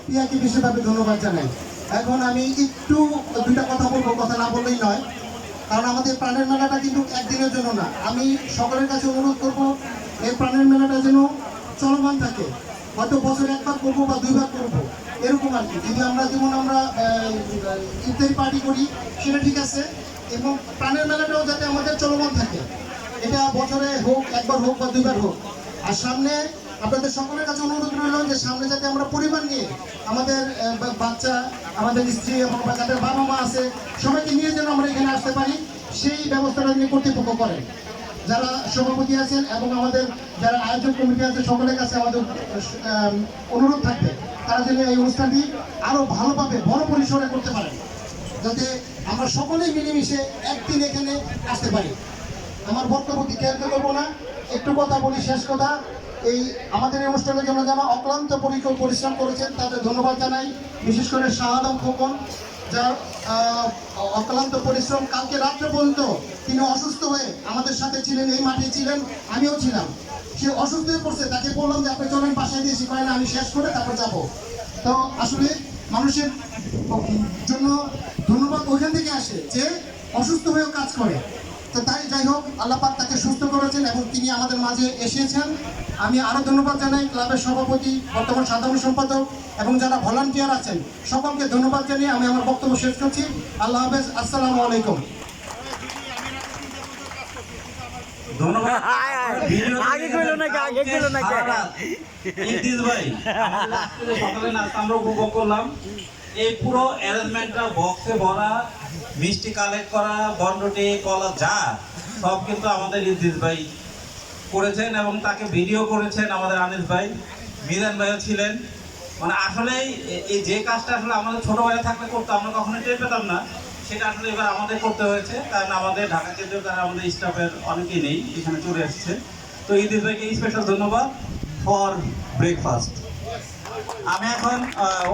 পিয়াকে বিশেষভাবে ধন্যবাদ জানাই। এখন আমি একটু দুইটা কথা বলবো, কথা না বললেই নয়, কারণ আমাদের প্রাণের মেলাটা কিন্তু একদিনের জন্য না। আমি সকলের কাছে অনুরোধ করব এই প্রাণের মেলাটা যেন চলমান থাকে, হয়তো বছরে একবার করবো বা দুইবার করবো, এরকম আর কি। যদি আমরা যেমন আমরা ইফতারি পার্টি করি সেটা ঠিক আছে, এবং প্রাণের মেলাটাও যাতে আমাদের চলমান থাকে, এটা বছরে হোক, একবার হোক বা দুইবার হোক। আর সামনে আপনাদের সকলের কাছে অনুরোধ রইল যে সামনে যাতে আমরা পরিবার নিয়ে আমাদের বাচ্চা, আমাদের স্ত্রী এবং যাদের বাবা মা আছে সবাইকে নিয়ে যেন আমরা এখানে আসতে পারি, সেই ব্যবস্থাটা নিয়ে কর্তৃপক্ষ করেন। যারা সভাপতি আছেন এবং আমাদের যারা আয়োজক কমিটি আছে সকলের কাছে আমাদের অনুরোধ থাকবে তারা যেন এই অনুষ্ঠানটি আরো ভালোভাবে বড় পরিসরে করতে পারেন, যাতে আমরা সকলেই মিলেমিশে একদিন এখানে আসতে পারি। আমার বক্তব্য দীর্ঘায়িত করবো না, একটু কথা বলি, শেষ কথা। এই আমাদের এই অনুষ্ঠানের জন্য যারা অক্লান্ত পরিশ্রম করেছেন তাদের ধন্যবাদ জানাই। বিশেষ করে শাহ আলম খোকন, যার অক্লান্ত পরিশ্রম, কালকে রাত্রে পর্যন্ত তিনি অসুস্থ হয়ে আমাদের সাথে ছিলেন, এই মাঠে ছিলেন, আমিও ছিলাম। সে অসুস্থ হয়ে পড়ছে, তাকে বললাম যে আপনি চলেন বাসায় দিয়েছি, কয় না আমি শেষ করে তারপর যাবো। তো আসলে মানুষের জন্য ধন্যবাদ ওইখান থেকে আসে যে অসুস্থ হয়েও কাজ করে। তো তাই যাই হোক, আল্লাহ পাক তাকে সুস্থ করেছেন এবং তিনি আমাদের মাঝে এসেছেন। আমি আরো ধন্যবাদ জানাই ক্লাবের সভাপতি, বর্তমান সাধারণ সম্পাদক এবং যারা ভলান্টিয়ার আছেন সকলকে ধন্যবাদ জানিয়ে আমি আমার বক্তব্য শেষ করছি। আল্লাহ হাফেজ, আসসালামু আলাইকুম। ধন্যবাদ। আগে কইলো নাকি, আগে কইলো নাকি? ইদ্রিস ভাই, আমাদের সকালে নাস্তা আমরা উপভোগ করলাম। এই পুরো অ্যারেঞ্জমেন্টটা বক্সে ভরা, মিষ্টি কালেক্ট করা, বনরুটি, কলা, যা সব কিন্তু আমাদের ইদ্রিস ভাই করেছেন এবং তাকে ভিডিও করেছেন আমাদের আনিস ভাই, মিজান ভাইও ছিলেন। মানে আসলেই এই যে কাজটা আসলে আমাদের ছোট ভাইয়া থাকলে করতো আমরা কখনোই টের পেতাম না, সেটা আসলে এবার আমাদের করতে হয়েছে, কারণ আমাদের ঢাকা কেন্দ্রের দ্বারা আমাদের স্টাফের অনেকেই নেই, এখানে চলে আসছে। তো ইদ্রিস ভাইকে স্পেশাল ধন্যবাদ ফর ব্রেকফাস্ট। আমি এখন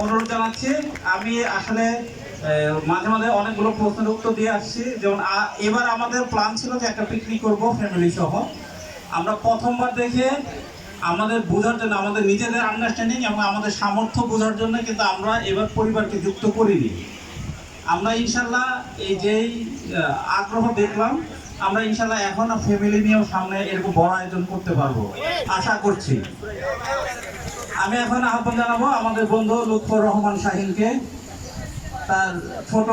অনুরোধ জানাচ্ছি, আমি আসলে মাঝে মাঝে অনেকগুলো প্রশ্নের উত্তর দিয়ে আসছি। যেমন এবার আমাদের প্ল্যান ছিল যে একটা পিকনিক করব ফ্যামিলি সহ। আমরা প্রথমবার দেখে আমাদের বোঝার জন্য, আমাদের নিজেদের আন্ডারস্ট্যান্ডিং এবং আমাদের সামর্থ্য বোঝার জন্য কিন্তু আমরা এবার পরিবারকে যুক্ত করিনি। আমরা ইনশাল্লাহ এই যেই আগ্রহ দেখলাম, আমরা ইনশাল্লাহ এখন ফ্যামিলি নিয়েও সামনে এরকম বড় আয়োজন করতে পারবো আশা করছি। আমি এখন আহ্বান জানাবো আমাদের বন্ধু লুৎফর রহমান শাহিনকে, তার ছোট